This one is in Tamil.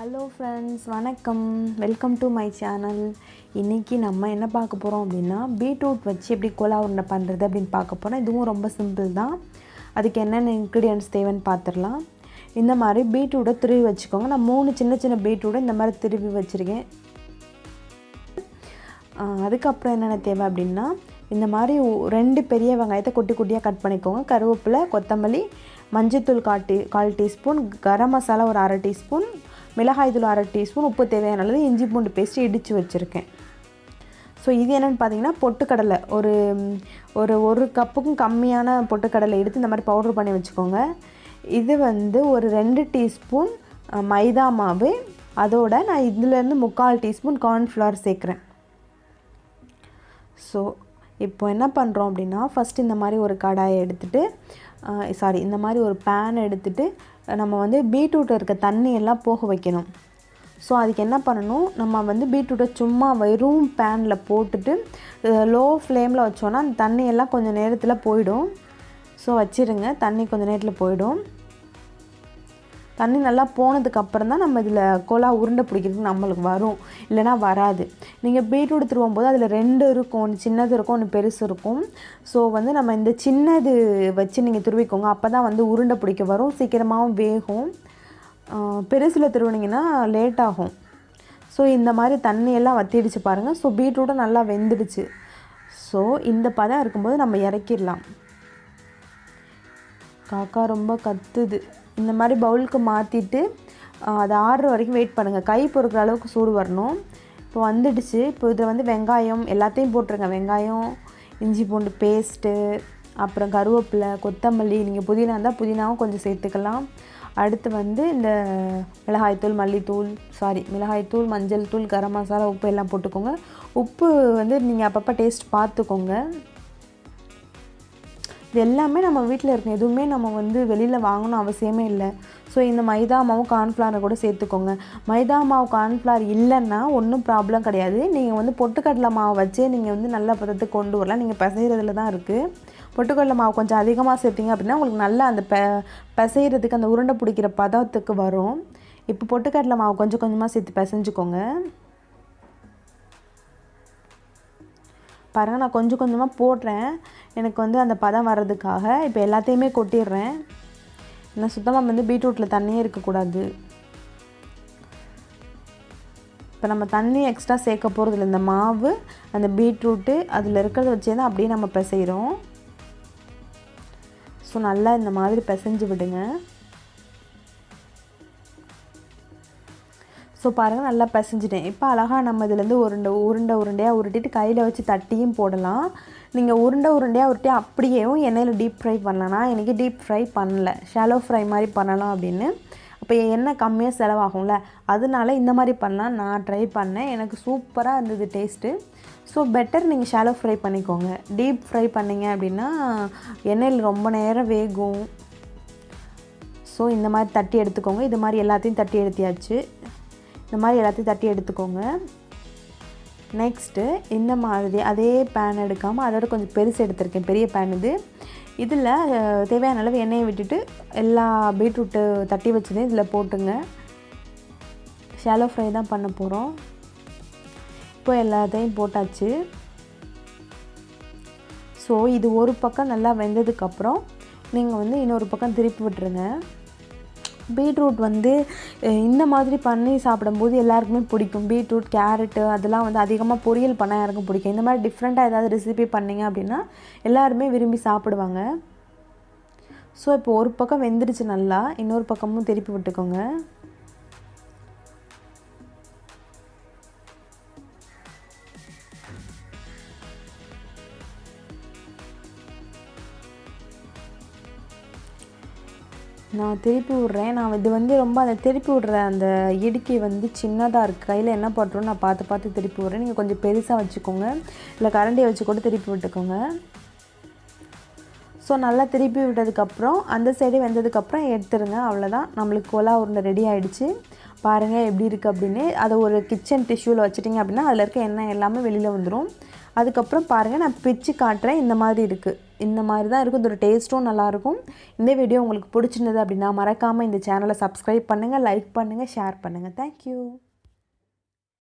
ஹலோ ஃப்ரெண்ட்ஸ், வணக்கம். Welcome to my channel. இன்றைக்கி நம்ம என்ன பார்க்க போகிறோம் அப்படின்னா, பீட்ரூட் வச்சு எப்படி கோலா உருண்டை பண்ணுறது அப்படின்னு பார்க்க போகிறோம். இதுவும் ரொம்ப சிம்பிள் தான். அதுக்கு என்னென்ன இன்க்ரீடியன்ட்ஸ் தேவைன்னு பார்த்துடலாம். இந்த மாதிரி பீட்ரூட்டை திருவி வச்சுக்கோங்க. நான் 3 சின்ன சின்ன பீட்ரூட்டை இந்த மாதிரி திருவி வச்சுருக்கேன். அதுக்கப்புறம் என்னென்ன தேவை அப்படின்னா, இந்த மாதிரி 2 பெரிய வெங்காயத்தை குட்டி குட்டியாக கட் பண்ணிக்கோங்க. கருவேப்பிலை, கொத்தமல்லி, மஞ்சள்தூள் 1/4 டீஸ்பூன், கரம் மசாலா ஒரு 1/2 டீஸ்பூன், மிளகாய் தூள் 1/2 டீஸ்பூன், உப்பு தேவையான அளவு, இஞ்சி பூண்டு பேஸ்ட்டு இடித்து வச்சுருக்கேன். ஸோ இது என்னென்னு பார்த்தீங்கன்னா, பொட்டுக்கடலை ஒரு கப்புக்கும் கம்மியான பொட்டுக்கடலை எடுத்து இந்த மாதிரி பவுட்ரு பண்ணி வச்சுக்கோங்க. இது ஒரு 2 டீஸ்பூன் மைதா மாவு, அதோட நான் இதிலேருந்து 3/4 டீஸ்பூன் கார்ன்ஃப்ளவர் சேர்க்குறேன். ஸோ இப்போ என்ன பண்ணுறோம் அப்படின்னா, ஃபஸ்ட்டு இந்த மாதிரி ஒரு கடாயை எடுத்துகிட்டு இந்த மாதிரி ஒரு பேன் எடுத்துகிட்டு நம்ம பீட்ரூட்டில் இருக்க தண்ணியெல்லாம் போக வைக்கணும். ஸோ அதுக்கு என்ன பண்ணணும், நம்ம பீட்ரூட்டை சும்மா வெறும் பேனில் போட்டுட்டு லோ ஃப்ளேமில் வச்சோன்னா அந்த தண்ணியெல்லாம் கொஞ்சம் நேரத்தில் போயிடும். ஸோ வச்சுருங்க, தண்ணி கொஞ்சம் நேரத்தில் போயிடும். தண்ணி நல்லா போனதுக்கப்புறம் தான் நம்ம இதில் கோலா உருண்டை பிடிக்கிறதுக்கு நம்மளுக்கு வரும், இல்லைனா வராது. நீங்கள் பீட்ரூட் திருவும் போது அதில் 2 இருக்கும், ஒன்று சின்னது இருக்கும், ஒன்று பெருசு இருக்கும். ஸோ நம்ம இந்த சின்னது வச்சு நீங்கள் துருவிக்கோங்க. அப்போ தான் உருண்டை பிடிக்க வரும், சீக்கிரமாகவும் வேகும். பெருசில் திருவினிங்கன்னா லேட் ஆகும். ஸோ இந்த மாதிரி தண்ணியெல்லாம் வற்றிடுச்சு பாருங்கள். ஸோ பீட்ரூட்டும் நல்லா வெந்துடுச்சு. ஸோ இந்த பதம் இருக்கும்போது நம்ம இறக்கிடலாம். காக்கா ரொம்ப கத்துது. இந்த மாதிரி பவுலுக்கு மாற்றிட்டு அது ஆறுற வரைக்கும் வெயிட் பண்ணுங்கள். கை பொறுக்கிற அளவுக்கு சூடு வரணும். இப்போ வந்துடுச்சு. இப்போ இதில் வெங்காயம் எல்லாத்தையும் போட்டுருங்க. வெங்காயம், இஞ்சி பூண்டு பேஸ்ட்டு, அப்புறம் கருவேப்பிலை, கொத்தமல்லி, நீங்கள் புதினா இருந்தால் புதினாவும் கொஞ்சம் சேர்த்துக்கலாம். அடுத்து இந்த மிளகாய்த்தூள், மஞ்சள் தூள், கரம் மசாலா, உப்பு எல்லாம் போட்டுக்கோங்க. உப்பு நீங்கள் அப்பப்போ டேஸ்ட் பார்த்துக்கோங்க. இது எல்லாமே நம்ம வீட்டில் இருக்க, எதுவுமே நம்ம வெளியில் வாங்கணும் அவசியமே இல்லை. ஸோ இந்த மைதா மாவு, கார்ன்ஃப்ளவரை கூட சேர்த்துக்கோங்க. மைதா மாவு, கார்ன்ஃப்ளவர் இல்லைன்னா ஒன்றும் ப்ராப்ளம் கிடையாது. நீங்கள் பொட்டுக்கடலை மாவு வச்சே நீங்கள் நல்ல பதத்துக்கு கொண்டு வரலாம். நீங்கள் பிசைகிறதுல தான் இருக்குது. பொட்டுக்கடலை மாவு கொஞ்சம் அதிகமாக சேர்த்திங்க அப்படின்னா உங்களுக்கு நல்லா அந்த பிசைகிறதுக்கு அந்த உருண்டை பிடிக்கிற பதத்துக்கு வரும். இப்போ பொட்டுக்கடலை மாவு கொஞ்சம் கொஞ்சமாக சேர்த்து பிசைஞ்சுக்கோங்க. பாருங்கள், நான் கொஞ்சம் கொஞ்சமாக போடுறேன், எனக்கு அந்த பதம் வர்றதுக்காக. இப்போ எல்லாத்தையுமே கொட்டிடுறேன். ஏன்னா சுத்தமாக பீட்ரூட்டில் தண்ணியே இருக்கக்கூடாது. இப்போ நம்ம தண்ணி எக்ஸ்ட்ரா சேர்க்க போகிறதில்ல. இந்த மாவு, அந்த பீட்ரூட்டு அதில் இருக்கிறத வச்சே தான் அப்படியே நம்ம பிசைகிறோம். ஸோ நல்லா இந்த மாதிரி பிசைஞ்சு விடுங்க. ஸோ பாருங்கள், நல்லா பிசைஞ்சிட்டேன். இப்போ அழகாக நம்ம இதுலேருந்து உருண்டையாக உருட்டிட்டு கையில் வச்சு தட்டியும் போடலாம். நீங்கள் உருண்டையாக உருட்டி அப்படியேவும் எண்ணெயில் டீப் ஃப்ரை பண்ணலாம். இன்றைக்கி டீப் ஃப்ரை பண்ணல, ஷாலோ ஃப்ரை மாதிரி பண்ணலாம் அப்படின்னு. அப்போ எண்ணெய் கம்மியாக செலவாகும்ல, அதனால இந்த மாதிரி பண்ணலாம். நான் ட்ரை பண்ணேன், எனக்கு சூப்பராக இருந்தது டேஸ்ட்டு. ஸோ பெட்டர் நீங்கள் ஷாலோ ஃப்ரை பண்ணிக்கோங்க. டீப் ஃப்ரை பண்ணிங்க அப்படின்னா எண்ணெயில் ரொம்ப நேரம் வேகும். ஸோ இந்த மாதிரி தட்டி எடுத்துக்கோங்க. இது மாதிரி எல்லாத்தையும் தட்டி எடுத்தியாச்சு. இந்த மாதிரி எல்லாத்தையும் தட்டி எடுத்துக்கோங்க. நெக்ஸ்ட்டு இந்த மாதிரி அதே பேன் எடுக்காமல் அதோட கொஞ்சம் பெருசு எடுத்திருக்கேன், பெரிய பேன் இது. இதில் தேவையான அளவு எண்ணெயை விட்டுட்டு எல்லா பீட்ரூட்டு தட்டி வச்சதையும் இதில் போட்டுங்க. ஷாலோ ஃப்ரை தான் பண்ண போகிறோம். இப்போ எல்லாத்தையும் போட்டாச்சு. ஸோ இது ஒரு பக்கம் நல்லா வெந்ததுக்கப்புறம் நீங்கள் இன்னொரு பக்கம் திருப்பி விட்டுருங்க. பீட்ரூட் இந்த மாதிரி பண்ணி சாப்பிடும்போது எல்லாருக்குமே பிடிக்கும். பீட்ரூட், கேரட்டு அதெல்லாம் அதிகமாக பொரியல் பண்ணால் யாருக்கும் பிடிக்கும். இந்த மாதிரி டிஃப்ரெண்ட்டாக ஏதாவது ரெசிபி பண்ணிங்க அப்படின்னா எல்லாருமே விரும்பி சாப்பிடுவாங்க. ஸோ இப்போ ஒரு பக்கம் வெந்துடுச்சு நல்லா, இன்னொரு பக்கமும் திருப்பி விட்டுக்கோங்க. நான் திருப்பி விட்றேன். நான் இது ரொம்ப அந்த திருப்பி விட்ற அந்த இடுக்கி சின்னதாக இருக்குது. கையில் என்ன பண்ணுறோன்னு நான் பார்த்து திருப்பி விட்றேன். நீங்கள் கொஞ்சம் பெருசாக வச்சுக்கோங்க, இல்லை கரண்டியை வச்சு கூட திருப்பி விட்டுக்கோங்க. ஸோ நல்லா திருப்பி விட்டதுக்கப்புறம் அந்த சைடு வெந்ததுக்கப்புறம் எடுத்துருங்க. அவ்வளோதான், நம்மளுக்கு கோலா உருண்டை ரெடி ஆகிடுச்சு. பாருங்கள் எப்படி இருக்குது அப்படின்னு. அதை ஒரு கிச்சன் டிஷ்யூவில் வச்சுட்டிங்க அப்படின்னா அதில் இருக்க எண்ணெய் எல்லாமே வெளியில் வந்துடும். அதுக்கப்புறம் பாருங்கள் நான் பிச்சு காட்டுறேன். இந்த மாதிரி இருக்குது. இந்த மாதிரி தான் இருக்கும். இதோட டேஸ்ட்டும் நல்லாயிருக்கும். இந்த வீடியோ உங்களுக்கு பிடிச்சிருந்தது அப்படின்னா மறக்காமல் இந்த சேனலை சப்ஸ்கிரைப் பண்ணுங்கள், லைக் பண்ணுங்கள், ஷேர் பண்ணுங்கள். தேங்க்யூ.